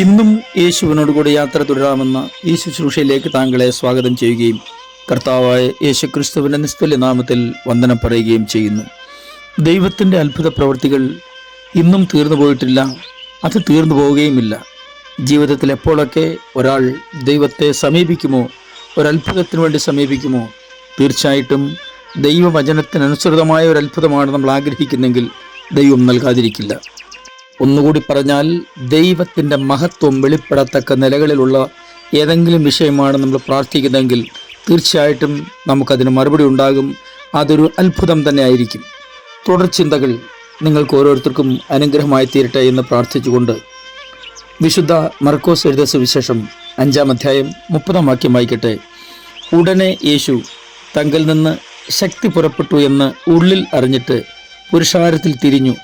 ഇന്നും യേശുവിനോട് കൂടി യാത്ര തുടരാമെന്ന ഈ ശുശ്രൂഷയിലേക്ക് താങ്കളെ സ്വാഗതം ചെയ്യുകയും കർത്താവായ യേശു ക്രിസ്തുവിൻ്റെ നിസ്തുല്യ നാമത്തിൽ വന്ദനം പറയുകയും ചെയ്യുന്നു. ദൈവത്തിൻ്റെ അത്ഭുത പ്രവൃത്തികൾ ഇന്നും തീർന്നു പോയിട്ടില്ല, അത് തീർന്നു പോവുകയുമില്ല. ജീവിതത്തിൽ എപ്പോഴൊക്കെ ഒരാൾ ദൈവത്തെ സമീപിക്കുമോ, ഒരത്ഭുതത്തിന് വേണ്ടി സമീപിക്കുമോ, തീർച്ചയായിട്ടും ദൈവവചനത്തിനനുസൃതമായ ഒരു അത്ഭുതമാണ് നമ്മൾ ആഗ്രഹിക്കുന്നെങ്കിൽ ദൈവം നൽകാതിരിക്കില്ല. ഒന്നുകൂടി പറഞ്ഞാൽ, ദൈവത്തിൻ്റെ മഹത്വം വെളിപ്പെടത്തക്ക നിലകളിലുള്ള ഏതെങ്കിലും വിഷയമാണ് നമ്മൾ പ്രാർത്ഥിക്കുന്നതെങ്കിൽ തീർച്ചയായിട്ടും നമുക്കതിന് മറുപടി ഉണ്ടാകും. അതൊരു അത്ഭുതം തന്നെ ആയിരിക്കും. തുടർ ചിന്തകൾ നിങ്ങൾക്ക് ഓരോരുത്തർക്കും അനുഗ്രഹമായി തീരട്ടെ എന്ന് പ്രാർത്ഥിച്ചുകൊണ്ട് വിശുദ്ധ മർക്കോസ് എഴുതിയ സുവിശേഷം 5-ാം അധ്യായം 30-ാം വാക്യം വായിക്കട്ടെ. ഉടനെ യേശു തങ്കിൽ നിന്ന് ശക്തി പുറപ്പെട്ടു എന്ന് ഉള്ളിൽ അറിഞ്ഞിട്ട് പുരുഷാരത്തിൽ തിരിഞ്ഞു,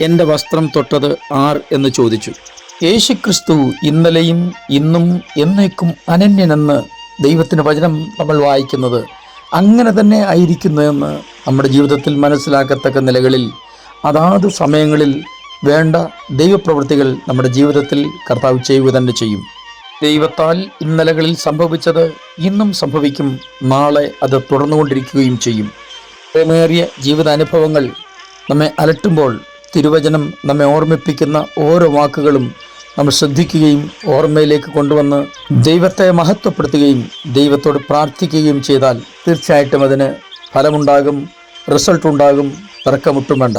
എൻ്റെ വസ്ത്രം തൊട്ടത് ആർ എന്ന് ചോദിച്ചു. യേശുക്രിസ്തു ഇന്നലെയും ഇന്നും എന്നേക്കും അനന്യനെന്ന് ദൈവത്തിൻ്റെ വചനം നമ്മൾ വായിക്കുന്നത് അങ്ങനെ തന്നെ ആയിരിക്കുന്നുവെന്ന് നമ്മുടെ ജീവിതത്തിൽ മനസ്സിലാക്കത്തക്ക നിലകളിൽ അതാത് സമയങ്ങളിൽ വേണ്ട ദൈവപ്രവൃത്തികൾ നമ്മുടെ ജീവിതത്തിൽ കർത്താവ് ചെയ്യുക തന്നെ ചെയ്യും. ദൈവത്താൽ ഇന്നലകളിൽ സംഭവിച്ചത് ഇന്നും സംഭവിക്കും, നാളെ അത് തുടർന്നുകൊണ്ടിരിക്കുകയും ചെയ്യും. പ്രേമേറിയ ജീവിതാനുഭവങ്ങൾ നമ്മെ അലട്ടുമ്പോൾ തിരുവചനം നമ്മെ ഓർമ്മിപ്പിക്കുന്ന ഓരോ വാക്കുകളും നമ്മൾ ശ്രദ്ധിക്കുകയും ഓർമ്മയിലേക്ക് കൊണ്ടുവന്ന് ദൈവത്തെ മഹത്വപ്പെടുത്തുകയും ദൈവത്തോട് പ്രാർത്ഥിക്കുകയും ചെയ്താൽ തീർച്ചയായിട്ടും അതിന് ഫലമുണ്ടാകും, റിസൾട്ട് ഉണ്ടാകും, തർക്കമൊട്ടും വേണ്ട.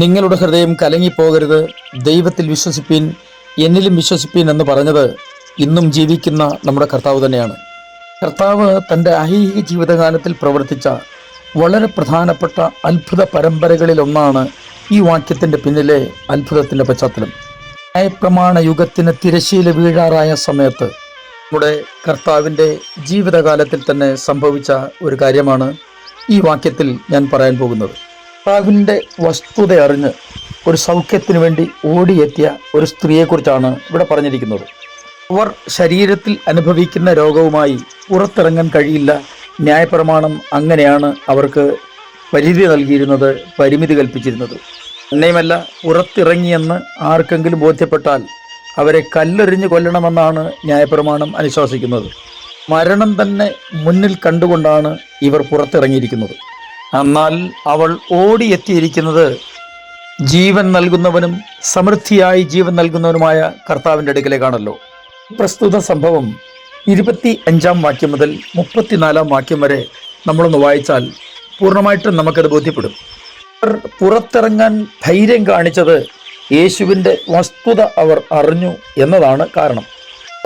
നിങ്ങളുടെ ഹൃദയം കലങ്ങിപ്പോകരുത്, ദൈവത്തിൽ വിശ്വസിപ്പീൻ, എന്നിലും വിശ്വസിപ്പീൻ എന്ന് പറഞ്ഞത് ഇന്നും ജീവിക്കുന്ന നമ്മുടെ കർത്താവ് തന്നെയാണ്. കർത്താവ് തൻ്റെ ഐഹിക ജീവിതകാലത്തിൽ പ്രവർത്തിച്ച വളരെ പ്രധാനപ്പെട്ട അത്ഭുത പരമ്പരകളിലൊന്നാണ് ഈ വാക്യത്തിൻ്റെ പിന്നിലെ അത്ഭുതത്തിൻ്റെ പശ്ചാത്തലം. ന്യായപ്രമാണ യുഗത്തിന് തിരശ്ശീല വീഴാറായ സമയത്ത് നമ്മുടെ കർത്താവിൻ്റെ ജീവിതകാലത്തിൽ തന്നെ സംഭവിച്ച ഒരു കാര്യമാണ് ഈ വാക്യത്തിൽ ഞാൻ പറയാൻ പോകുന്നത്. കർത്താവിൻ്റെ വസ്തുത അറിഞ്ഞ് ഒരു സൗഖ്യത്തിന് വേണ്ടി ഓടിയെത്തിയ ഒരു സ്ത്രീയെക്കുറിച്ചാണ് ഇവിടെ പറഞ്ഞിരിക്കുന്നത്. അവർ ശരീരത്തിൽ അനുഭവിക്കുന്ന രോഗവുമായി പുറത്തിറങ്ങാൻ കഴിയില്ല. ന്യായപ്രമാണം അങ്ങനെയാണ് അവർക്ക് പരിധി നൽകിയിരുന്നത്, പരിമിതി കൽപ്പിച്ചിരുന്നത്. തന്നെയുമല്ല, പുറത്തിറങ്ങിയെന്ന് ആർക്കെങ്കിലും ബോധ്യപ്പെട്ടാൽ അവരെ കല്ലെറിഞ്ഞ് കൊല്ലണമെന്നാണ് ന്യായപ്രമാണം അനുശാസിക്കുന്നത്. മരണം തന്നെ മുന്നിൽ കണ്ടുകൊണ്ടാണ് ഇവർ പുറത്തിറങ്ങിയിരിക്കുന്നത്. എന്നാൽ അവൾ ഓടിയെത്തിയിരിക്കുന്നത് ജീവൻ നൽകുന്നവനും സമൃദ്ധിയായി ജീവൻ നൽകുന്നവനുമായ കർത്താവിൻ്റെ അടുക്കലേക്കാണല്ലോ. പ്രസ്തുത സംഭവം 25-ാം വാക്യം മുതൽ 34-ാം വാക്യം വരെ നമ്മളൊന്ന് വായിച്ചാൽ പൂർണ്ണമായിട്ടും നമുക്കത് ബോധ്യപ്പെടും. അവർ പുറത്തിറങ്ങാൻ ധൈര്യം കാണിച്ചത് യേശുവിൻ്റെ വസ്തുത അവർ അറിഞ്ഞു എന്നതാണ് കാരണം.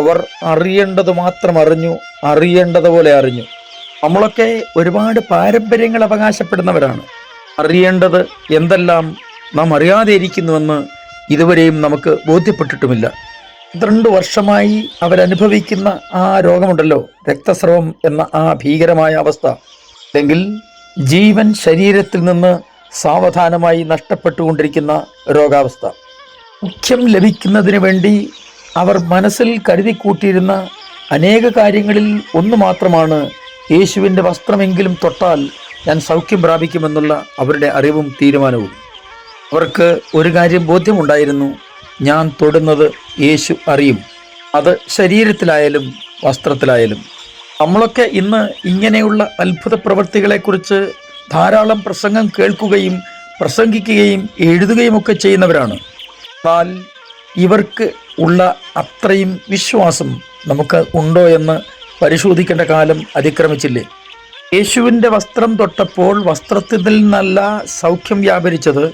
അവർ അറിയേണ്ടത് മാത്രം അറിഞ്ഞു, അറിയേണ്ടതുപോലെ അറിഞ്ഞു. നമ്മളൊക്കെ ഒരുപാട് പാരമ്പര്യങ്ങൾ അവകാശപ്പെടുന്നവരാണ്. അറിയേണ്ടത് എന്തെല്ലാം നാം അറിയാതെ ഇരിക്കുന്നുവെന്ന് ഇതുവരെയും നമുക്ക് ബോധ്യപ്പെട്ടിട്ടുമില്ല. 12 വർഷമായി അവരനുഭവിക്കുന്ന ആ രോഗമുണ്ടല്ലോ, രക്തസ്രവം എന്ന ആ ഭീകരമായ അവസ്ഥ, അല്ലെങ്കിൽ ജീവൻ ശരീരത്തിൽ നിന്ന് സാവധാനമായി നഷ്ടപ്പെട്ടുകൊണ്ടിരിക്കുന്ന രോഗാവസ്ഥ. മുഖ്യം ലഭിക്കുന്നതിന് വേണ്ടി അവർ മനസ്സിൽ കരുതി കൂട്ടിയിരുന്ന അനേക കാര്യങ്ങളിൽ ഒന്ന് മാത്രമാണ് യേശുവിൻ്റെ വസ്ത്രമെങ്കിലും തൊട്ടാൽ ഞാൻ സൗഖ്യം പ്രാപിക്കുമെന്നുള്ള അവരുടെ അറിവും തീരുമാനവും. അവർക്ക് ഒരു കാര്യം ബോധ്യമുണ്ടായിരുന്നു, ഞാൻ തൊടുന്നത് യേശു അറിയും. അത് ശരീരത്തിലായാലും വസ്ത്രത്തിലായാലും. നമ്മളൊക്കെ ഇന്ന് ഇങ്ങനെയുള്ള അത്ഭുത പ്രവൃത്തികളെക്കുറിച്ച് ധാരാളം പ്രസംഗം കേൾക്കുകയും പ്രസംഗിക്കുകയും എഴുതുകയും ഒക്കെ ചെയ്യുന്നവരാണ്. എന്നാൽ ഇവർക്ക് ഉള്ള അത്രയും വിശ്വാസം നമുക്ക് ഉണ്ടോ എന്ന് പരിശോധിക്കേണ്ട കാലം അതിക്രമിച്ചില്ലേ? യേശുവിൻ്റെ വസ്ത്രം തൊട്ടപ്പോൾ വസ്ത്രത്തിൽ നിന്നല്ല സൗഖ്യം വ്യാപരിച്ചത്,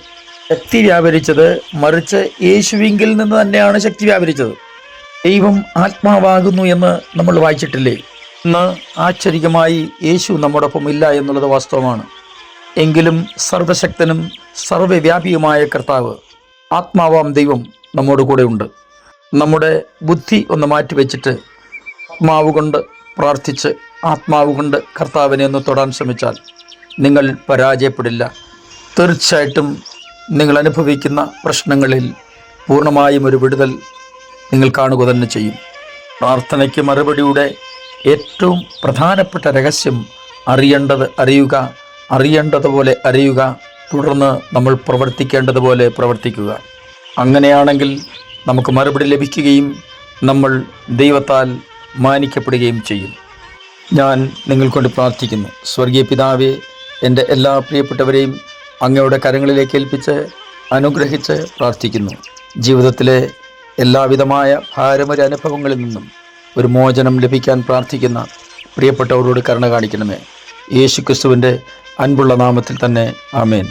ശക്തി വ്യാപരിച്ചത്, മറിച്ച് യേശുവിങ്കിൽ നിന്ന് തന്നെയാണ് ശക്തി വ്യാപരിച്ചത്. ദൈവം ആത്മാവാകുന്നു എന്ന് നമ്മൾ വായിച്ചിട്ടില്ലേ? ഇന്ന് ആശ്ചര്യമായി യേശു നമ്മോടൊപ്പം ഇല്ല എന്നുള്ളത് വാസ്തവമാണ്. എങ്കിലും സർവശക്തനും സർവ്വവ്യാപിയുമായ കർത്താവ്, ആത്മാവാം ദൈവം നമ്മോട് കൂടെ ഉണ്ട്. നമ്മുടെ ബുദ്ധി ഒന്ന് മാറ്റിവെച്ചിട്ട് ആത്മാവ് കൊണ്ട് പ്രാർത്ഥിച്ച് ആത്മാവ് കൊണ്ട് കർത്താവിനെ ഒന്ന് തൊടാൻ ശ്രമിച്ചാൽ നിങ്ങൾ പരാജയപ്പെടില്ല. തീർച്ചയായിട്ടും നിങ്ങൾ അനുഭവിക്കുന്ന പ്രശ്നങ്ങളിൽ പൂർണ്ണമായും ഒരു വിടുതൽ നിങ്ങൾ കാണുക തന്നെ ചെയ്യും. പ്രാർത്ഥനയ്ക്ക് മറുപടിയുടെ ഏറ്റവും പ്രധാനപ്പെട്ട രഹസ്യം അറിയേണ്ടത് അറിയുക, അറിയേണ്ടതുപോലെ അറിയുക, തുടർന്ന് നമ്മൾ പ്രവർത്തിക്കേണ്ടതുപോലെ പ്രവർത്തിക്കുക. അങ്ങനെയാണെങ്കിൽ നമുക്ക് മറുപടി ലഭിക്കുകയും നമ്മൾ ദൈവത്താൽ മാനിക്കപ്പെടുകയും ചെയ്യും. ഞാൻ നിങ്ങൾക്കൊണ്ട് പ്രാർത്ഥിക്കുന്നു. സ്വർഗീയ പിതാവേ, എൻ്റെ എല്ലാ പ്രിയപ്പെട്ടവരെയും അങ്ങയുടെ കരങ്ങളിലേക്ക് ഏൽപ്പിച്ച് അനുഗ്രഹിച്ച് പ്രാർത്ഥിക്കുന്നു. ജീവിതത്തിലെ എല്ലാവിധമായ ഭാരമര അനുഭവങ്ങളിൽ നിന്നും ഒരു മോചനം ലഭിക്കാൻ പ്രാർത്ഥിക്കുന്ന പ്രിയപ്പെട്ടവരോട് കരുണ കാണിക്കണമേ. യേശു ക്രിസ്തുവിൻ്റെ അൻപുള്ള നാമത്തിൽ തന്നെ ആമേൻ.